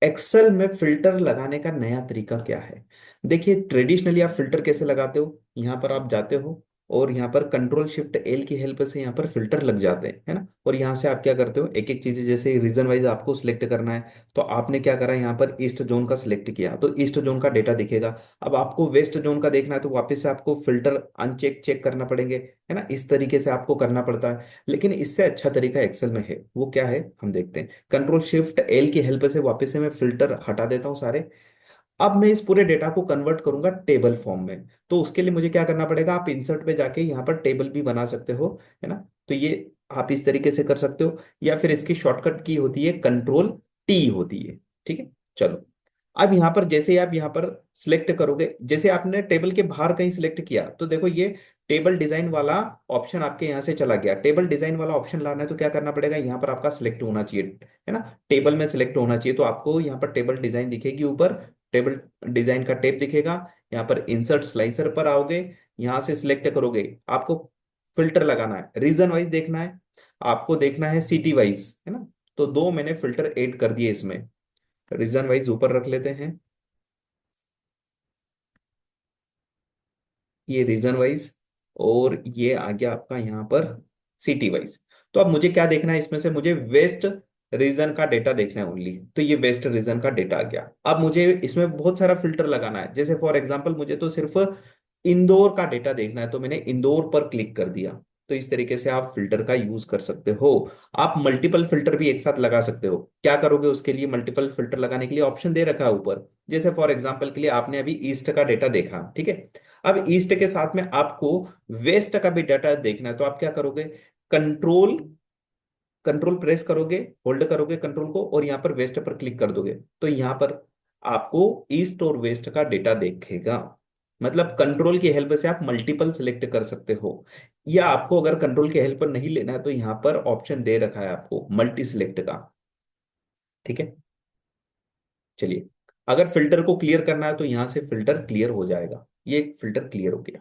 Excel में filter लगाने का नया तरीका क्या है? देखिए, ट्रेडिशनली आप फिल्टर कैसे लगाते हो, यहाँ पर आप जाते हो और यहाँ पर कंट्रोल शिफ्ट एल की हेल्प से यहाँ पर फिल्टर लग जाते हैं, है ना। और यहाँ से आप क्या करते हो, एक एक चीजें, जैसे रीजन वाइज आपको सिलेक्ट करना है, तो आपने क्या करा, यहाँ पर ईस्ट जोन का सिलेक्ट किया तो ईस्ट जोन का डेटा दिखेगा। अब आपको वेस्ट जोन का देखना है तो वापस से आपको फिल्टर अनचेक चेक करना पड़ेंगे, है ना। इस तरीके से आपको करना पड़ता है। लेकिन इससे अच्छा तरीका एक्सेल में है, वो क्या है हम देखते हैं। कंट्रोल शिफ्ट एल की हेल्प से वापस से मैं फिल्टर हटा देता हूँ सारे। अब मैं इस पूरे डेटा को कन्वर्ट करूंगा टेबल फॉर्म में। तो उसके लिए मुझे क्या करना पड़ेगा, आप इंसर्ट पे जाके यहाँ पर टेबल भी बना सकते हो, है ना। तो ये आप इस तरीके से कर सकते हो, या फिर इसकी शॉर्टकट की होती है कंट्रोल टी होती है। ठीक है, चलो। अब यहाँ पर जैसे ही आप यहाँ पर सिलेक्ट करोगे, जैसे आपने टेबल के बाहर कहीं सिलेक्ट किया तो देखो ये टेबल डिजाइन वाला ऑप्शन आपके यहाँ से चला गया। टेबल डिजाइन वाला ऑप्शन लाना है तो क्या करना पड़ेगा, यहाँ पर आपका सिलेक्ट होना चाहिए, है ना। टेबल में सिलेक्ट होना चाहिए, तो आपको यहाँ पर टेबल डिजाइन दिखेगी ऊपर, टेबल डिजाइन का टेप दिखेगा। यहाँ पर इंसर्ट स्लाइसर पर आओगे, यहाँ से सिलेक्ट करोगे, आपको फिल्टर लगाना है, रीजन वाइज देखना है, आपको देखना है सिटी वाइज, है ना। तो दो मैंने फिल्टर ऐड कर दिए इसमें। रीजन वाइज ऊपर रख लेते हैं, ये रीजन वाइज, और ये आ गया आपका यहाँ पर सिटी वाइज। तो अब मुझे क्या देखना है इसमें से, मुझे वेस्ट रीजन का डेटा देखना है ओनली, तो ये वेस्ट रीजन का डेटा आ गया। अब मुझे इसमें बहुत सारा फिल्टर लगाना है, जैसे फॉर एग्जांपल मुझे तो सिर्फ इंदौर का डेटा देखना है, तो मैंने इंदौर पर क्लिक कर दिया। तो इस तरीके से आप फिल्टर का यूज कर सकते हो। आप मल्टीपल फिल्टर भी एक साथ लगा सकते हो। क्या करोगे उसके लिए, मल्टीपल फिल्टर लगाने के लिए ऑप्शन दे रखा है ऊपर। जैसे फॉर एग्जांपल के लिए आपने अभी ईस्ट का डेटा देखा, ठीक है। अब ईस्ट के साथ में आपको वेस्ट का भी डाटा देखना है, तो आप क्या करोगे, कंट्रोल कंट्रोल प्रेस करोगे, होल्ड करोगे कंट्रोल को, और यहाँ पर वेस्ट पर क्लिक कर दोगे, तो यहाँ पर आपको ईस्ट और वेस्ट का डेटा देखेगा। मतलब कंट्रोल की हेल्प से आप मल्टीपल सिलेक्ट कर सकते हो। या आपको अगर कंट्रोल की हेल्प नहीं लेना है तो यहाँ पर ऑप्शन दे रखा है आपको मल्टी सिलेक्ट का। ठीक है, चलिए। अगर फिल्टर को क्लियर करना है तो यहाँ से फिल्टर क्लियर हो जाएगा, ये फिल्टर क्लियर हो गया।